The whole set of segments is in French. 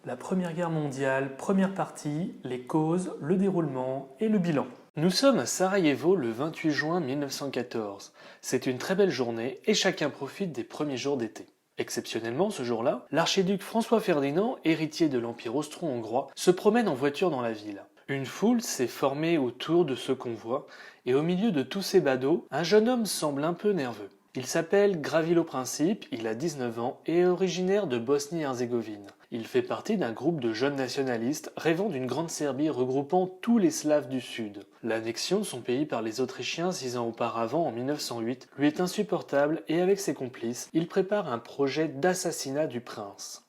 La Première Guerre mondiale, première partie, les causes, le déroulement et le bilan. Nous sommes à Sarajevo le 28 juin 1914. C'est une très belle journée et chacun profite des premiers jours d'été. Exceptionnellement, ce jour-là, l'archiduc François Ferdinand, héritier de l'Empire austro-hongrois, se promène en voiture dans la ville. Une foule s'est formée autour de ce convoi, et au milieu de tous ces badauds, un jeune homme semble un peu nerveux. Il s'appelle Gavrilo Princip, il a 19 ans et est originaire de Bosnie-Herzégovine. Il fait partie d'un groupe de jeunes nationalistes rêvant d'une grande Serbie regroupant tous les Slaves du Sud. L'annexion de son pays par les Autrichiens 6 ans auparavant, en 1908, lui est insupportable et avec ses complices, il prépare un projet d'assassinat du prince.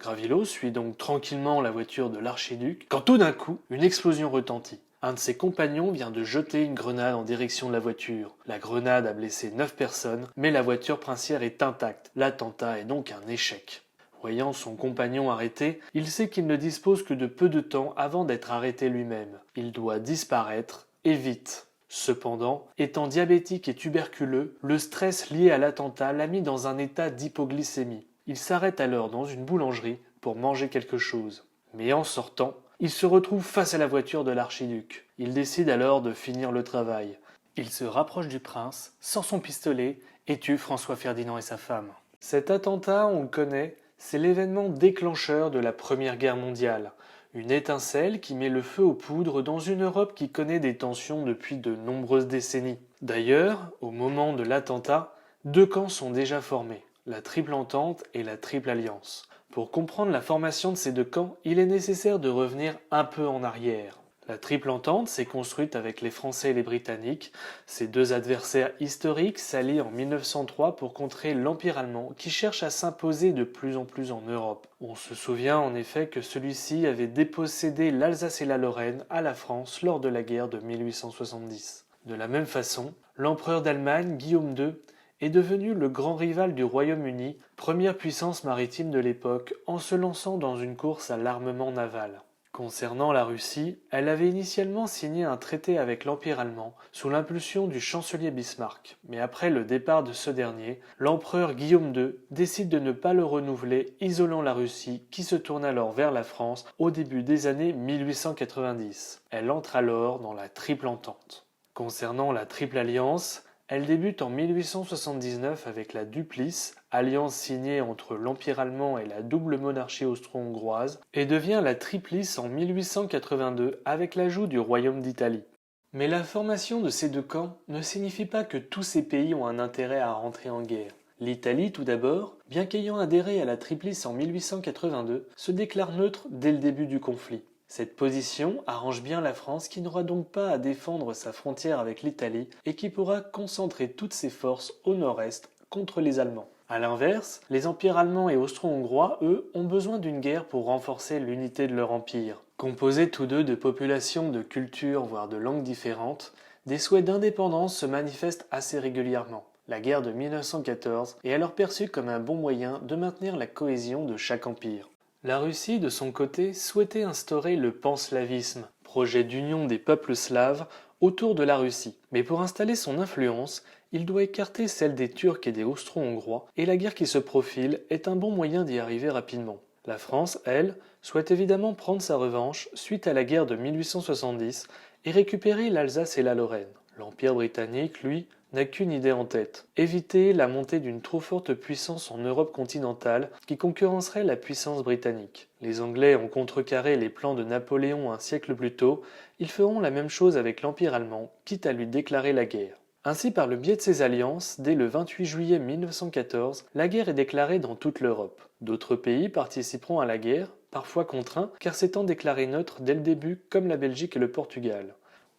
Gavrilo suit donc tranquillement la voiture de l'archiduc quand tout d'un coup, une explosion retentit. Un de ses compagnons vient de jeter une grenade en direction de la voiture. La grenade a blessé 9 personnes, mais la voiture princière est intacte. L'attentat est donc un échec. Voyant son compagnon arrêté, il sait qu'il ne dispose que de peu de temps avant d'être arrêté lui-même. Il doit disparaître, et vite. Cependant, étant diabétique et tuberculeux, le stress lié à l'attentat l'a mis dans un état d'hypoglycémie. Il s'arrête alors dans une boulangerie pour manger quelque chose. Mais en sortant, il se retrouve face à la voiture de l'archiduc. Il décide alors de finir le travail. Il se rapproche du prince, sort son pistolet et tue François Ferdinand et sa femme. Cet attentat, on le connaît, c'est l'événement déclencheur de la Première Guerre mondiale. Une étincelle qui met le feu aux poudres dans une Europe qui connaît des tensions depuis de nombreuses décennies. D'ailleurs, au moment de l'attentat, deux camps sont déjà formés, la Triple Entente et la Triple Alliance. Pour comprendre la formation de ces deux camps, il est nécessaire de revenir un peu en arrière. La Triple Entente s'est construite avec les Français et les Britanniques. Ces deux adversaires historiques s'allient en 1903 pour contrer l'Empire allemand qui cherche à s'imposer de plus en plus en Europe. On se souvient en effet que celui-ci avait dépossédé l'Alsace et la Lorraine à la France lors de la guerre de 1870. De la même façon, l'empereur d'Allemagne, Guillaume II, est devenu le grand rival du Royaume-Uni, première puissance maritime de l'époque, en se lançant dans une course à l'armement naval. Concernant la Russie, elle avait initialement signé un traité avec l'Empire allemand sous l'impulsion du chancelier Bismarck, mais après le départ de ce dernier, l'empereur Guillaume II décide de ne pas le renouveler, isolant la Russie qui se tourne alors vers la France au début des années 1890. Elle entre alors dans la Triple Entente. Concernant la Triple Alliance, elle débute en 1879 avec la Duplice, alliance signée entre l'Empire allemand et la double monarchie austro-hongroise, et devient la Triplice en 1882 avec l'ajout du Royaume d'Italie. Mais la formation de ces deux camps ne signifie pas que tous ces pays ont un intérêt à rentrer en guerre. L'Italie, tout d'abord, bien qu'ayant adhéré à la Triplice en 1882, se déclare neutre dès le début du conflit. Cette position arrange bien la France qui n'aura donc pas à défendre sa frontière avec l'Italie et qui pourra concentrer toutes ses forces au nord-est contre les Allemands. A l'inverse, les empires allemands et austro-hongrois, eux, ont besoin d'une guerre pour renforcer l'unité de leur empire. Composés tous deux de populations de cultures voire de langues différentes, des souhaits d'indépendance se manifestent assez régulièrement. La guerre de 1914 est alors perçue comme un bon moyen de maintenir la cohésion de chaque empire. La Russie, de son côté, souhaitait instaurer le panslavisme, projet d'union des peuples slaves autour de la Russie. Mais pour installer son influence, il doit écarter celle des Turcs et des Austro-Hongrois, et la guerre qui se profile est un bon moyen d'y arriver rapidement. La France, elle, souhaite évidemment prendre sa revanche suite à la guerre de 1870 et récupérer l'Alsace et la Lorraine. L'Empire britannique, lui, n'a qu'une idée en tête, éviter la montée d'une trop forte puissance en Europe continentale qui concurrencerait la puissance britannique. Les Anglais ont contrecarré les plans de Napoléon un siècle plus tôt, ils feront la même chose avec l'Empire allemand, quitte à lui déclarer la guerre. Ainsi, par le biais de ces alliances, dès le 28 juillet 1914, la guerre est déclarée dans toute l'Europe. D'autres pays participeront à la guerre, parfois contraints, car s'étant déclarés neutres dès le début, comme la Belgique et le Portugal.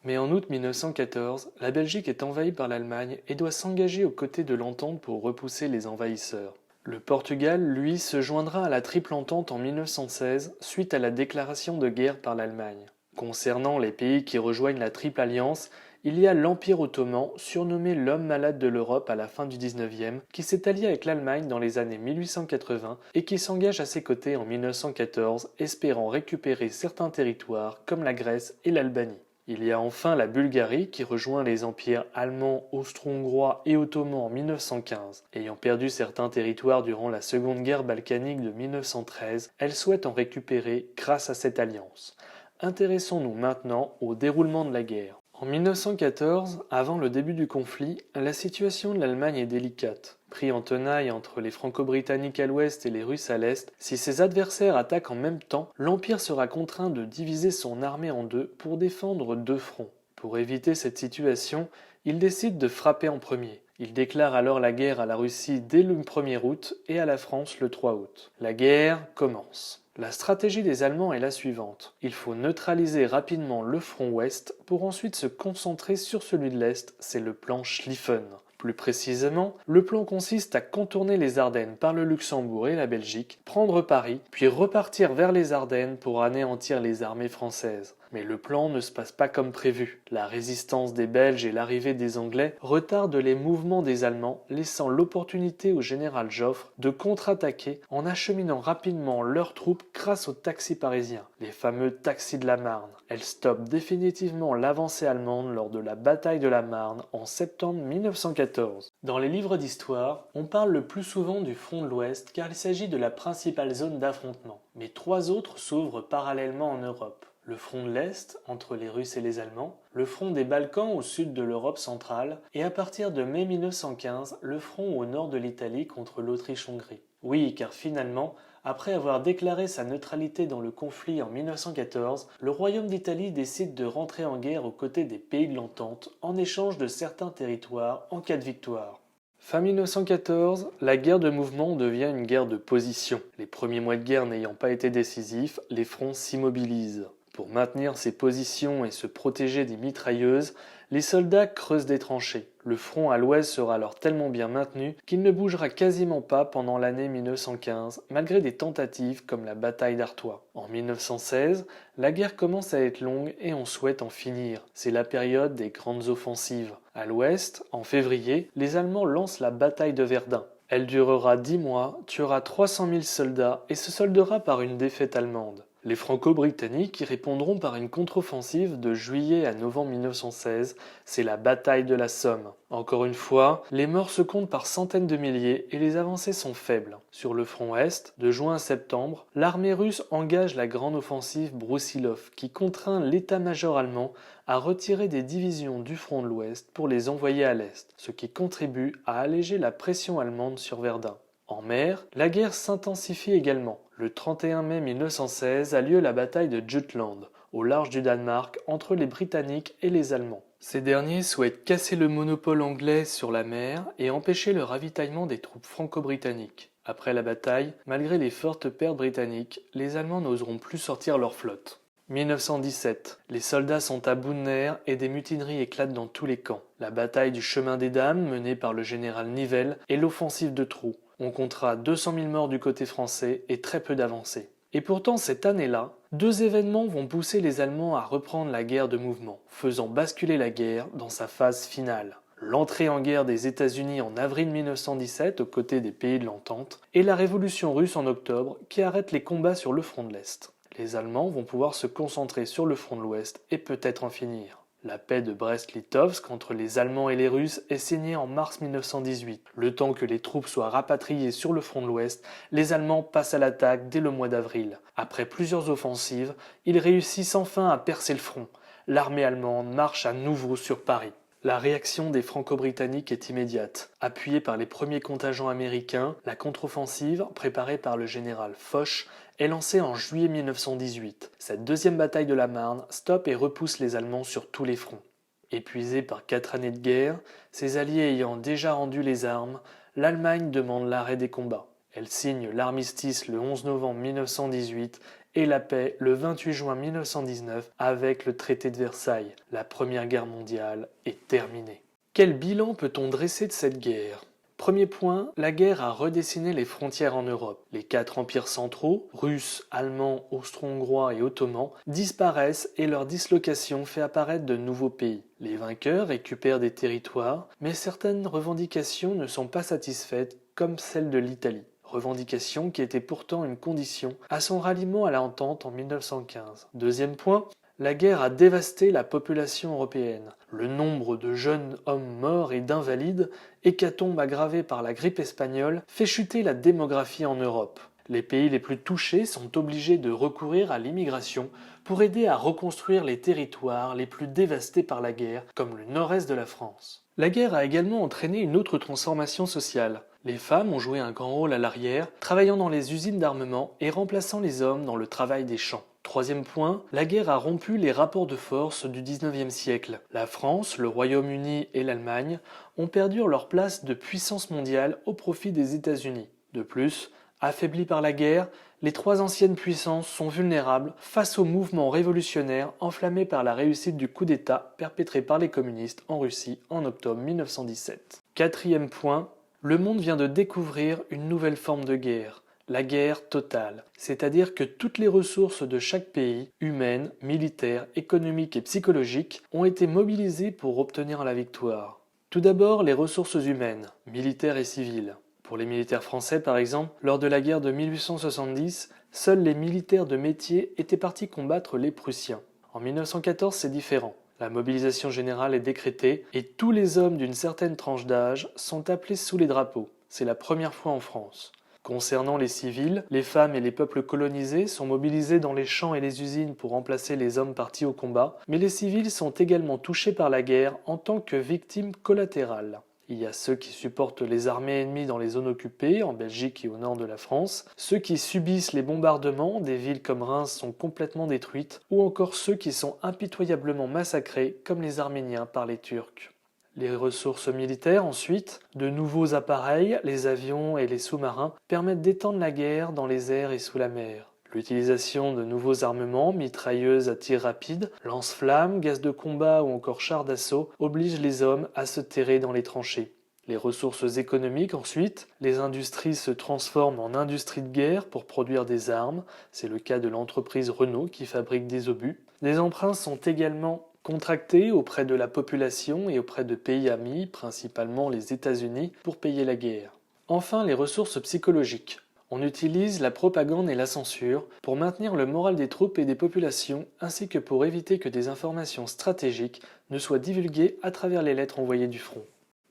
Mais en août 1914, la Belgique est envahie par l'Allemagne et doit s'engager aux côtés de l'Entente pour repousser les envahisseurs. Le Portugal, lui, se joindra à la Triple Entente en 1916 suite à la déclaration de guerre par l'Allemagne. Concernant les pays qui rejoignent la Triple Alliance, il y a l'Empire ottoman, surnommé l'homme malade de l'Europe à la fin du 19e, qui s'est allié avec l'Allemagne dans les années 1880 et qui s'engage à ses côtés en 1914, espérant récupérer certains territoires comme la Grèce et l'Albanie. Il y a enfin la Bulgarie qui rejoint les empires allemands, austro-hongrois et ottomans en 1915. Ayant perdu certains territoires durant la Seconde Guerre balkanique de 1913, elle souhaite en récupérer grâce à cette alliance. Intéressons-nous maintenant au déroulement de la guerre. En 1914, avant le début du conflit, la situation de l'Allemagne est délicate. Pris en tenaille entre les Franco-Britanniques à l'ouest et les Russes à l'est, si ses adversaires attaquent en même temps, l'Empire sera contraint de diviser son armée en deux pour défendre deux fronts. Pour éviter cette situation, il décide de frapper en premier. Il déclare alors la guerre à la Russie dès le 1er août et à la France le 3 août. La guerre commence. La stratégie des Allemands est la suivante. Il faut neutraliser rapidement le front ouest pour ensuite se concentrer sur celui de l'est, c'est le plan Schlieffen. Plus précisément, le plan consiste à contourner les Ardennes par le Luxembourg et la Belgique, prendre Paris, puis repartir vers les Ardennes pour anéantir les armées françaises. Mais le plan ne se passe pas comme prévu. La résistance des Belges et l'arrivée des Anglais retardent les mouvements des Allemands, laissant l'opportunité au général Joffre de contre-attaquer en acheminant rapidement leurs troupes grâce aux taxis parisiens, les fameux taxis de la Marne. Elles stoppent définitivement l'avancée allemande lors de la bataille de la Marne en septembre 1914. Dans les livres d'histoire, on parle le plus souvent du front de l'Ouest car il s'agit de la principale zone d'affrontement. Mais trois autres s'ouvrent parallèlement en Europe. Le front de l'Est, entre les Russes et les Allemands, le front des Balkans au sud de l'Europe centrale, et à partir de mai 1915, le front au nord de l'Italie contre l'Autriche-Hongrie. Oui, car finalement, après avoir déclaré sa neutralité dans le conflit en 1914, le Royaume d'Italie décide de rentrer en guerre aux côtés des pays de l'Entente en échange de certains territoires en cas de victoire. Fin 1914, la guerre de mouvement devient une guerre de position. Les premiers mois de guerre n'ayant pas été décisifs, les fronts s'immobilisent. Pour maintenir ses positions et se protéger des mitrailleuses, les soldats creusent des tranchées. Le front à l'ouest sera alors tellement bien maintenu qu'il ne bougera quasiment pas pendant l'année 1915, malgré des tentatives comme la bataille d'Artois. En 1916, la guerre commence à être longue et on souhaite en finir. C'est la période des grandes offensives. À l'ouest, en février, les Allemands lancent la bataille de Verdun. Elle durera 10 mois, tuera 300 000 soldats et se soldera par une défaite allemande. Les Franco-Britanniques y répondront par une contre-offensive de juillet à novembre 1916, c'est la bataille de la Somme. Encore une fois, les morts se comptent par centaines de milliers et les avancées sont faibles. Sur le front Est, de juin à septembre, l'armée russe engage la grande offensive Broussilov qui contraint l'état-major allemand à retirer des divisions du front de l'Ouest pour les envoyer à l'Est, ce qui contribue à alléger la pression allemande sur Verdun. En mer, la guerre s'intensifie également. Le 31 mai 1916 a lieu la bataille de Jutland, au large du Danemark, entre les Britanniques et les Allemands. Ces derniers souhaitent casser le monopole anglais sur la mer et empêcher le ravitaillement des troupes franco-britanniques. Après la bataille, malgré les fortes pertes britanniques, les Allemands n'oseront plus sortir leur flotte. 1917. Les soldats sont à bout de nerfs et des mutineries éclatent dans tous les camps. La bataille du chemin des Dames, menée par le général Nivelle, et l'offensive de Trou. On comptera 200 000 morts du côté français et très peu d'avancées. Et pourtant, cette année-là, deux événements vont pousser les Allemands à reprendre la guerre de mouvement, faisant basculer la guerre dans sa phase finale. L'entrée en guerre des États-Unis en avril 1917 aux côtés des pays de l'Entente et la révolution russe en octobre qui arrête les combats sur le front de l'Est. Les Allemands vont pouvoir se concentrer sur le front de l'Ouest et peut-être en finir. La paix de Brest-Litovsk entre les Allemands et les Russes est signée en mars 1918. Le temps que les troupes soient rapatriées sur le front de l'Ouest, les Allemands passent à l'attaque dès le mois d'avril. Après plusieurs offensives, ils réussissent enfin à percer le front. L'armée allemande marche à nouveau sur Paris. La réaction des Franco-Britanniques est immédiate. Appuyée par les premiers contingents américains, la contre-offensive, préparée par le général Foch, est lancée en juillet 1918. Cette deuxième bataille de la Marne stoppe et repousse les Allemands sur tous les fronts. Épuisée par 4 années de guerre, ses alliés ayant déjà rendu les armes, l'Allemagne demande l'arrêt des combats. Elle signe l'armistice le 11 novembre 1918 et la paix le 28 juin 1919 avec le traité de Versailles. La Première Guerre mondiale est terminée. Quel bilan peut-on dresser de cette guerre ? Premier point, la guerre a redessiné les frontières en Europe. Les 4 empires centraux, russes, allemands, austro-hongrois et ottomans, disparaissent et leur dislocation fait apparaître de nouveaux pays. Les vainqueurs récupèrent des territoires, mais certaines revendications ne sont pas satisfaites, comme celle de l'Italie. Revendication qui était pourtant une condition à son ralliement à l'Entente en 1915. Deuxième point, La guerre a dévasté la population européenne. Le nombre de jeunes hommes morts et d'invalides, hécatombe aggravée par la grippe espagnole, fait chuter la démographie en Europe. Les pays les plus touchés sont obligés de recourir à l'immigration pour aider à reconstruire les territoires les plus dévastés par la guerre, comme le nord-est de la France. La guerre a également entraîné une autre transformation sociale. Les femmes ont joué un grand rôle à l'arrière, travaillant dans les usines d'armement et remplaçant les hommes dans le travail des champs. Troisième point, la guerre a rompu les rapports de force du XIXe siècle. La France, le Royaume-Uni et l'Allemagne ont perdu leur place de puissance mondiale au profit des États-Unis. De plus, affaiblies par la guerre, les trois anciennes puissances sont vulnérables face au mouvement révolutionnaire enflammé par la réussite du coup d'État perpétré par les communistes en Russie en octobre 1917. Quatrième point, le monde vient de découvrir une nouvelle forme de guerre, la guerre totale, c'est-à-dire que toutes les ressources de chaque pays, humaines, militaires, économiques et psychologiques, ont été mobilisées pour obtenir la victoire. Tout d'abord, les ressources humaines, militaires et civiles. Pour les militaires français, par exemple, lors de la guerre de 1870, seuls les militaires de métier étaient partis combattre les Prussiens. En 1914, c'est différent. La mobilisation générale est décrétée et tous les hommes d'une certaine tranche d'âge sont appelés sous les drapeaux. C'est la première fois en France. Concernant les civils, les femmes et les peuples colonisés sont mobilisés dans les champs et les usines pour remplacer les hommes partis au combat, mais les civils sont également touchés par la guerre en tant que victimes collatérales. Il y a ceux qui supportent les armées ennemies dans les zones occupées, en Belgique et au nord de la France, ceux qui subissent les bombardements, des villes comme Reims sont complètement détruites, ou encore ceux qui sont impitoyablement massacrés, comme les Arméniens par les Turcs. Les ressources militaires ensuite, de nouveaux appareils, les avions et les sous-marins, permettent d'étendre la guerre dans les airs et sous la mer. L'utilisation de nouveaux armements, mitrailleuses à tir rapide, lance-flammes, gaz de combat ou encore chars d'assaut oblige les hommes à se terrer dans les tranchées. Les ressources économiques ensuite, les industries se transforment en industries de guerre pour produire des armes, c'est le cas de l'entreprise Renault qui fabrique des obus. Des emprunts sont également contractés auprès de la population et auprès de pays amis, principalement les États-Unis, pour payer la guerre. Enfin, les ressources psychologiques. On utilise la propagande et la censure pour maintenir le moral des troupes et des populations, ainsi que pour éviter que des informations stratégiques ne soient divulguées à travers les lettres envoyées du front.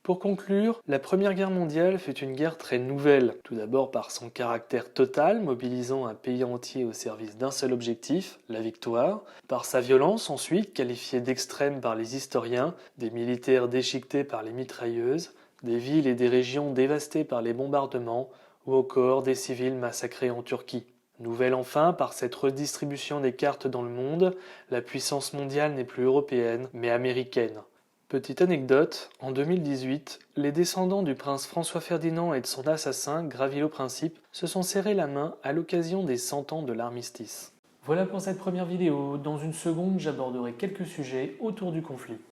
Pour conclure, la Première Guerre mondiale fut une guerre très nouvelle, tout d'abord par son caractère total, mobilisant un pays entier au service d'un seul objectif, la victoire, par sa violence ensuite, qualifiée d'extrême par les historiens, des militaires déchiquetés par les mitrailleuses, des villes et des régions dévastées par les bombardements, ou encore des civils massacrés en Turquie. Nouvelle enfin par cette redistribution des cartes dans le monde, la puissance mondiale n'est plus européenne, mais américaine. Petite anecdote, en 2018, les descendants du prince François Ferdinand et de son assassin, Gravilo Principe, se sont serrés la main à l'occasion des 100 ans de l'armistice. Voilà pour cette première vidéo. Dans une seconde, j'aborderai quelques sujets autour du conflit.